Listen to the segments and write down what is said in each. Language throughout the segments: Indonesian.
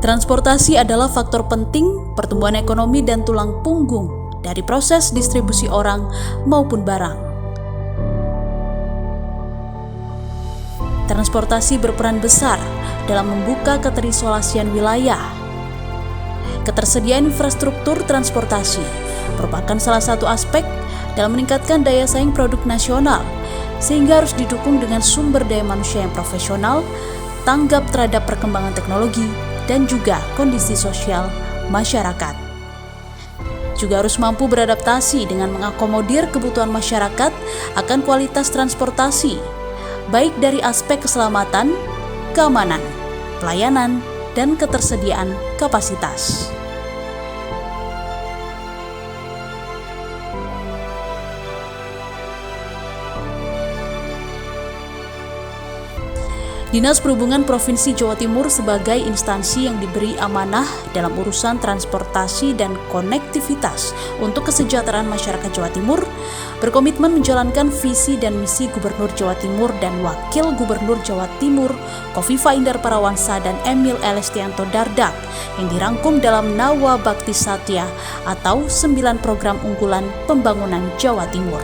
Transportasi adalah faktor penting pertumbuhan ekonomi dan tulang punggung dari proses distribusi orang maupun barang. Transportasi berperan besar dalam membuka keterisolasian wilayah. Ketersediaan infrastruktur transportasi merupakan salah satu aspek dalam meningkatkan daya saing produk nasional, sehingga harus didukung dengan sumber daya manusia yang profesional, tanggap terhadap perkembangan teknologi, dan juga kondisi sosial masyarakat. Juga harus mampu beradaptasi dengan mengakomodir kebutuhan masyarakat akan kualitas transportasi, baik dari aspek keselamatan, keamanan, pelayanan, dan ketersediaan kapasitas. Dinas Perhubungan Provinsi Jawa Timur sebagai instansi yang diberi amanah dalam urusan transportasi dan konektivitas untuk kesejahteraan masyarakat Jawa Timur, berkomitmen menjalankan visi dan misi Gubernur Jawa Timur dan Wakil Gubernur Jawa Timur Kofifa Indar Parawansa dan Emil Elestianto Dardak yang dirangkum dalam Nawa Bakti Satya atau 9 program unggulan pembangunan Jawa Timur.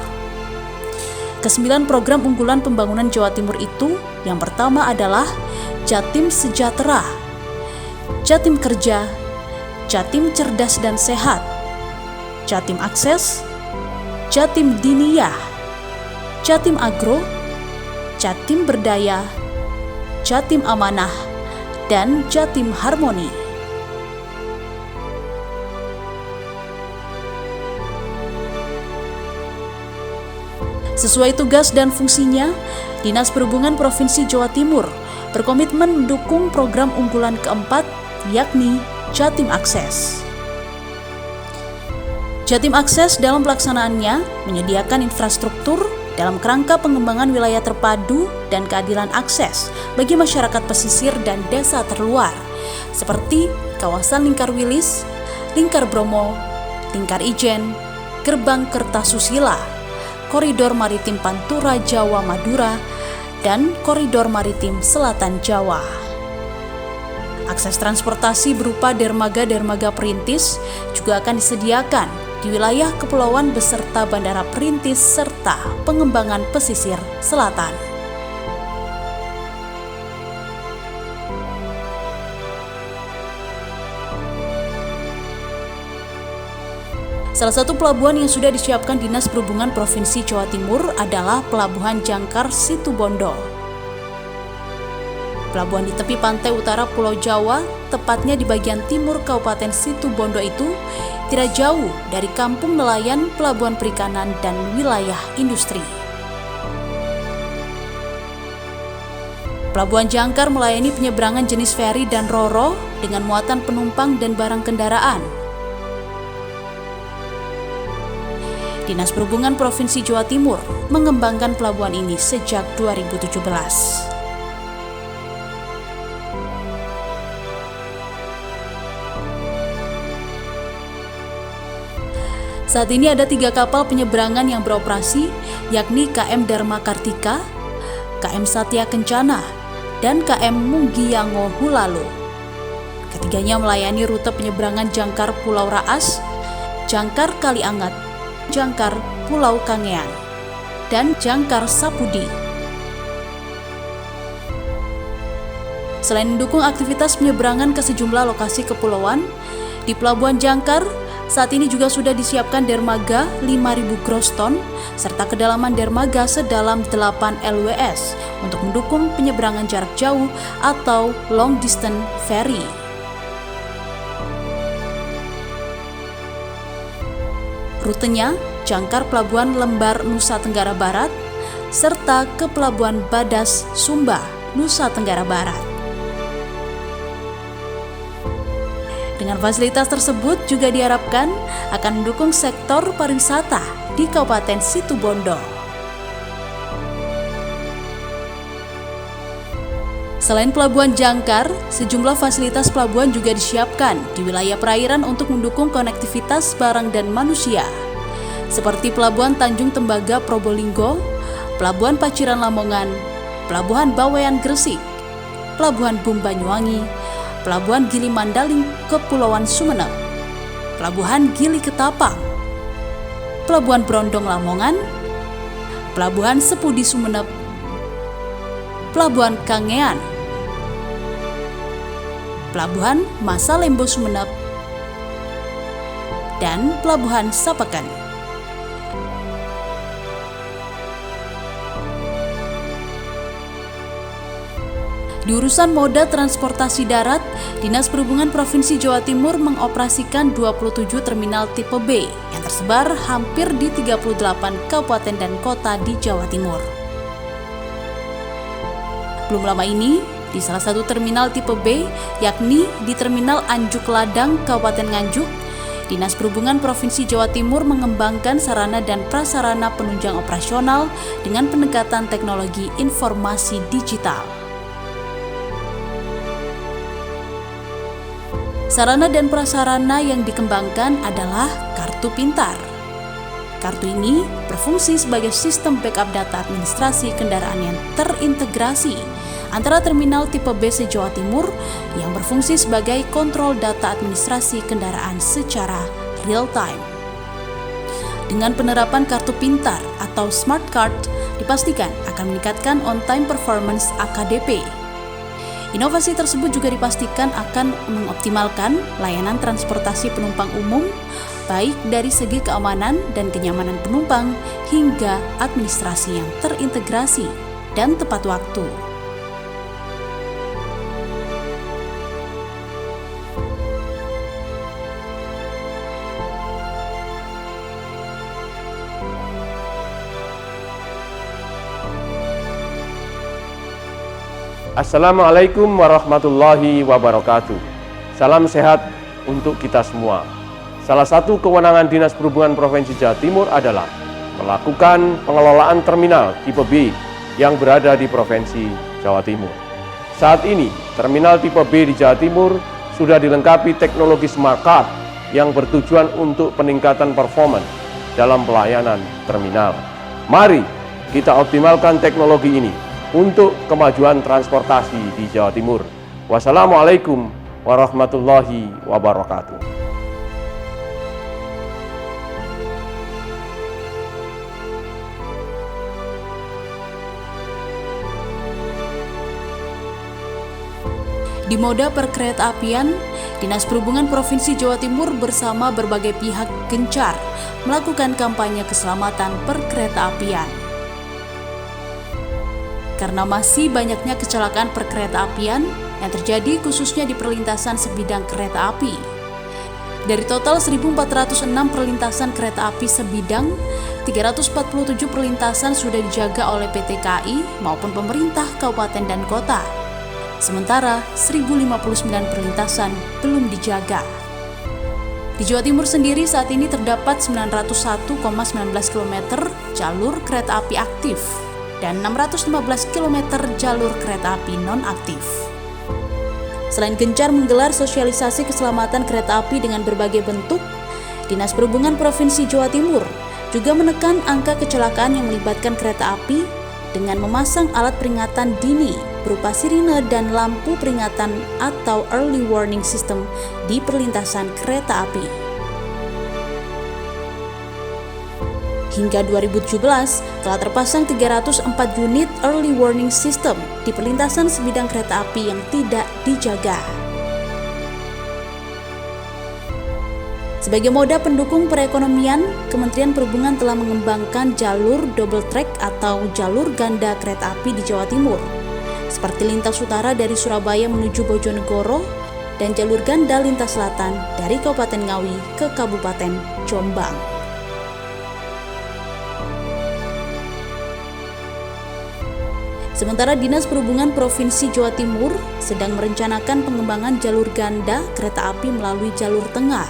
Ke-9 program unggulan pembangunan Jawa Timur itu, yang pertama adalah Jatim Sejahtera, Jatim Kerja, Jatim Cerdas dan Sehat, Jatim Akses, Jatim Diniyah, Jatim Agro, Jatim Berdaya, Jatim Amanah, dan Jatim Harmoni. Sesuai tugas dan fungsinya, Dinas Perhubungan Provinsi Jawa Timur berkomitmen mendukung program unggulan keempat, yakni Jatim Akses. Jatim Akses dalam pelaksanaannya menyediakan infrastruktur dalam kerangka pengembangan wilayah terpadu dan keadilan akses bagi masyarakat pesisir dan desa terluar, seperti kawasan Lingkar Wilis, Lingkar Bromo, Lingkar Ijen, Gerbang Kertasusila, Koridor Maritim Pantura Jawa Madura, dan Koridor Maritim Selatan Jawa. Akses transportasi berupa dermaga-dermaga perintis juga akan disediakan di wilayah kepulauan beserta bandara perintis serta pengembangan pesisir selatan. Salah satu pelabuhan yang sudah disiapkan Dinas Perhubungan Provinsi Jawa Timur adalah Pelabuhan Jangkar Situbondo. Pelabuhan di tepi pantai utara Pulau Jawa, tepatnya di bagian timur Kabupaten Situbondo itu, tidak jauh dari kampung nelayan, pelabuhan perikanan, dan wilayah industri. Pelabuhan Jangkar melayani penyeberangan jenis feri dan ro-ro dengan muatan penumpang dan barang kendaraan. Dinas Perhubungan Provinsi Jawa Timur mengembangkan pelabuhan ini sejak 2017. Saat ini ada 3 kapal penyeberangan yang beroperasi, yakni KM Dharma Kartika, KM Satya Kencana, dan KM Munggiyango Hulalu. Ketiganya melayani rute penyeberangan Jangkar Pulau Raas, Jangkar Kaliangat, Jangkar Pulau Kangean, dan Jangkar Sapudi. Selain mendukung aktivitas penyeberangan ke sejumlah lokasi kepulauan, di Pelabuhan Jangkar saat ini juga sudah disiapkan dermaga 5.000 gross ton serta kedalaman dermaga sedalam 8 LWS untuk mendukung penyeberangan jarak jauh atau long distance ferry. Rutenya Jangkar Pelabuhan Lembar Nusa Tenggara Barat serta ke Pelabuhan Badas Sumba Nusa Tenggara Barat. Dengan fasilitas tersebut juga diharapkan akan mendukung sektor pariwisata di Kabupaten Situbondo. Selain Pelabuhan Jangkar, sejumlah fasilitas pelabuhan juga disiapkan di wilayah perairan untuk mendukung konektivitas barang dan manusia, seperti Pelabuhan Tanjung Tembaga Probolinggo, Pelabuhan Paciran Lamongan, Pelabuhan Bawean Gresik, Pelabuhan Bum Banyuwangi, Pelabuhan Gili Mandaling Kepulauan Sumeneb, Pelabuhan Gili Ketapang, Pelabuhan Brondong Lamongan, Pelabuhan Sepudi Sumeneb, Pelabuhan Kangean, Pelabuhan Masalembo Sumeneb, dan Pelabuhan Sapakan. Di urusan moda transportasi darat, Dinas Perhubungan Provinsi Jawa Timur mengoperasikan 27 terminal tipe B yang tersebar hampir di 38 kabupaten dan kota di Jawa Timur. Belum lama ini, di salah satu terminal tipe B, yakni di Terminal Anjuk Ladang, Kabupaten Nganjuk, Dinas Perhubungan Provinsi Jawa Timur mengembangkan sarana dan prasarana penunjang operasional dengan pendekatan teknologi informasi digital. Sarana dan prasarana yang dikembangkan adalah Kartu Pintar. Kartu ini berfungsi sebagai sistem backup data administrasi kendaraan yang terintegrasi antara terminal tipe B se-Jawa Timur yang berfungsi sebagai kontrol data administrasi kendaraan secara real time. Dengan penerapan Kartu Pintar atau Smart Card dipastikan akan meningkatkan on-time performance AKDP. Inovasi tersebut juga dipastikan akan mengoptimalkan layanan transportasi penumpang umum, baik dari segi keamanan dan kenyamanan penumpang hingga administrasi yang terintegrasi dan tepat waktu. Assalamualaikum warahmatullahi wabarakatuh. Salam sehat untuk kita semua. Salah satu kewenangan Dinas Perhubungan Provinsi Jawa Timur adalah melakukan pengelolaan terminal tipe B yang berada di Provinsi Jawa Timur. Saat ini, terminal tipe B di Jawa Timur sudah dilengkapi teknologi Smart Card yang bertujuan untuk peningkatan performa dalam pelayanan terminal. Mari kita optimalkan teknologi ini untuk kemajuan transportasi di Jawa Timur. Wassalamualaikum warahmatullahi wabarakatuh. Di moda perkeretaapian, Dinas Perhubungan Provinsi Jawa Timur bersama berbagai pihak gencar melakukan kampanye keselamatan perkeretaapian. Karena masih banyaknya kecelakaan perkeretaapian yang terjadi khususnya di perlintasan sebidang kereta api. Dari total 1.406 perlintasan kereta api sebidang, 347 perlintasan sudah dijaga oleh PT KAI maupun pemerintah kabupaten dan kota. Sementara 1.059 perlintasan belum dijaga. Di Jawa Timur sendiri saat ini terdapat 901,19 km jalur kereta api aktif dan 615 km jalur kereta api non-aktif. Selain gencar menggelar sosialisasi keselamatan kereta api dengan berbagai bentuk, Dinas Perhubungan Provinsi Jawa Timur juga menekan angka kecelakaan yang melibatkan kereta api dengan memasang alat peringatan dini berupa sirine dan lampu peringatan atau early warning system di perlintasan kereta api. Hingga 2017, telah terpasang 304 unit early warning system di perlintasan sebidang kereta api yang tidak dijaga. Sebagai moda pendukung perekonomian, Kementerian Perhubungan telah mengembangkan jalur double track atau jalur ganda kereta api di Jawa Timur, seperti lintas utara dari Surabaya menuju Bojonegoro dan jalur ganda lintas selatan dari Kabupaten Ngawi ke Kabupaten Jombang. Sementara Dinas Perhubungan Provinsi Jawa Timur sedang merencanakan pengembangan jalur ganda kereta api melalui jalur tengah,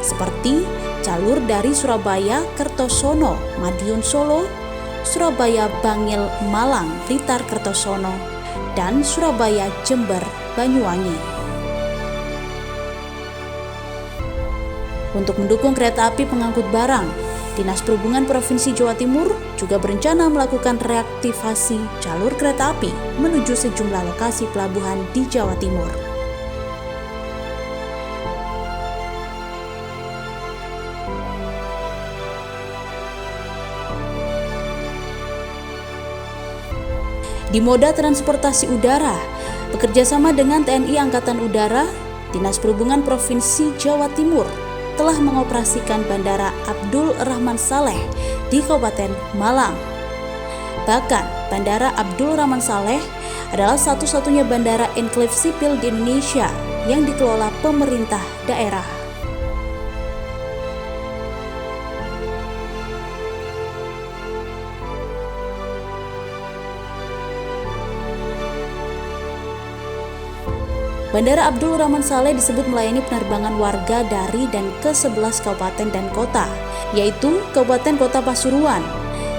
seperti jalur dari Surabaya Kertosono, Madiun Solo, Surabaya Bangil Malang, Blitar Kertosono, dan Surabaya Jember Banyuwangi. Untuk mendukung kereta api pengangkut barang, Dinas Perhubungan Provinsi Jawa Timur juga berencana melakukan reaktivasi jalur kereta api menuju sejumlah lokasi pelabuhan di Jawa Timur. Di moda transportasi udara, bekerjasama dengan TNI Angkatan Udara, Dinas Perhubungan Provinsi Jawa Timur telah mengoperasikan Bandara Abdul Rahman Saleh di Kabupaten Malang. Bahkan, Bandara Abdul Rahman Saleh adalah satu-satunya bandara enklave sipil di Indonesia yang dikelola pemerintah daerah. Bandara Abdul Rahman Saleh disebut melayani penerbangan warga dari dan ke 11 kabupaten dan kota, yaitu Kabupaten Kota Pasuruan,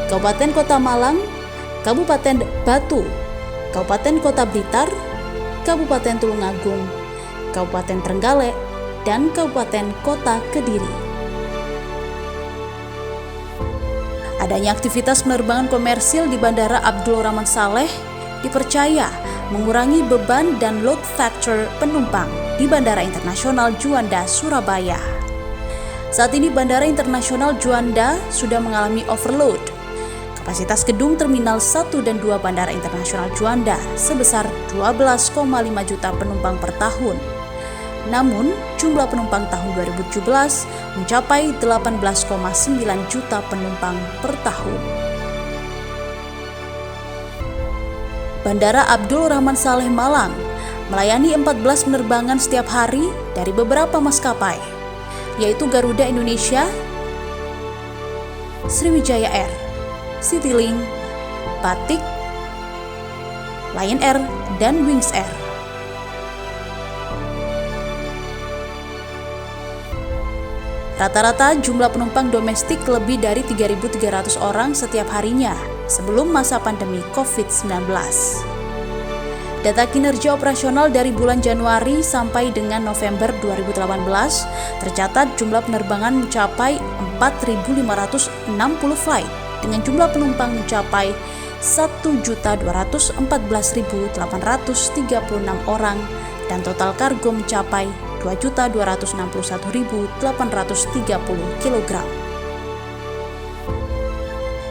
Kabupaten Kota Malang, Kabupaten Batu, Kabupaten Kota Blitar, Kabupaten Tulungagung, Kabupaten Trenggalek, dan Kabupaten Kota Kediri. Adanya aktivitas penerbangan komersil di Bandara Abdul Rahman Saleh dipercaya mengurangi beban dan load factor penumpang di Bandara Internasional Juanda, Surabaya. Saat ini Bandara Internasional Juanda sudah mengalami overload. Kapasitas gedung Terminal 1 dan 2 Bandara Internasional Juanda sebesar 12,5 juta penumpang per tahun. Namun, jumlah penumpang tahun 2017 mencapai 18,9 juta penumpang per tahun. Bandara Abdul Rahman Saleh Malang melayani 14 penerbangan setiap hari dari beberapa maskapai, yaitu Garuda Indonesia, Sriwijaya Air, Citylink, Batik, Lion Air, dan Wings Air. Rata-rata jumlah penumpang domestik lebih dari 3.300 orang setiap harinya sebelum masa pandemi COVID-19. Data kinerja operasional dari bulan Januari sampai dengan November 2018 tercatat jumlah penerbangan mencapai 4.560 flight dengan jumlah penumpang mencapai 1.214.836 orang dan total kargo mencapai 2.261.830 kg.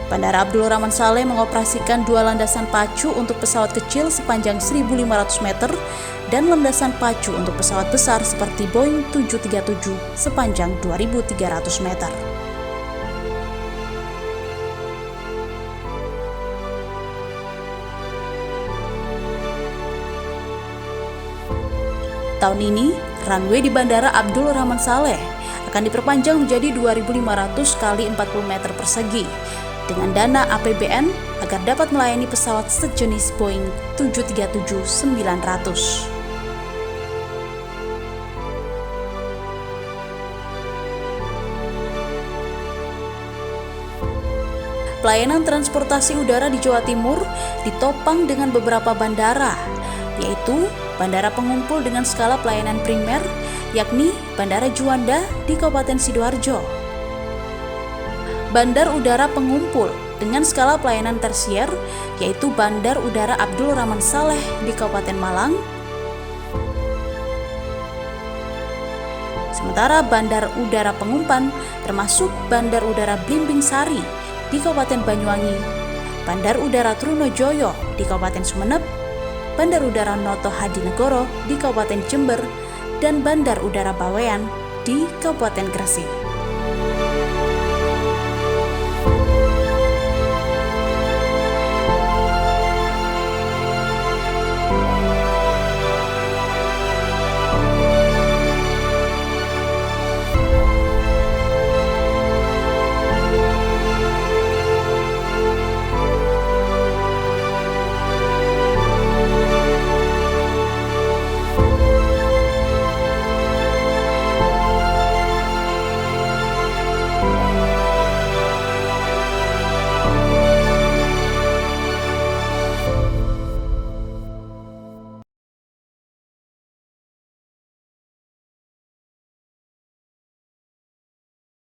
Bandara Abdul Rahman Saleh mengoperasikan 2 landasan pacu untuk pesawat kecil sepanjang 1.500 meter dan landasan pacu untuk pesawat besar seperti Boeing 737 sepanjang 2.300 meter. Tahun ini, runway di Bandara Abdul Rahman Saleh akan diperpanjang menjadi 2.500 kali 40 meter persegi dengan dana APBN agar dapat melayani pesawat sejenis Boeing 737-900. Pelayanan transportasi udara di Jawa Timur ditopang dengan beberapa bandara, yaitu bandara pengumpul dengan skala pelayanan primer, yakni Bandara Juanda di Kabupaten Sidoarjo. Bandar udara pengumpul dengan skala pelayanan tersier, yaitu Bandar Udara Abdul Rahman Saleh di Kabupaten Malang. Sementara bandar udara pengumpan termasuk Bandar Udara Blimbing Sari di Kabupaten Banyuwangi, Bandar Udara Trunojoyo di Kabupaten Sumeneb, Bandar Udara Noto Hadinegoro di Kabupaten Jember, dan Bandar Udara Bawean di Kabupaten Gresik.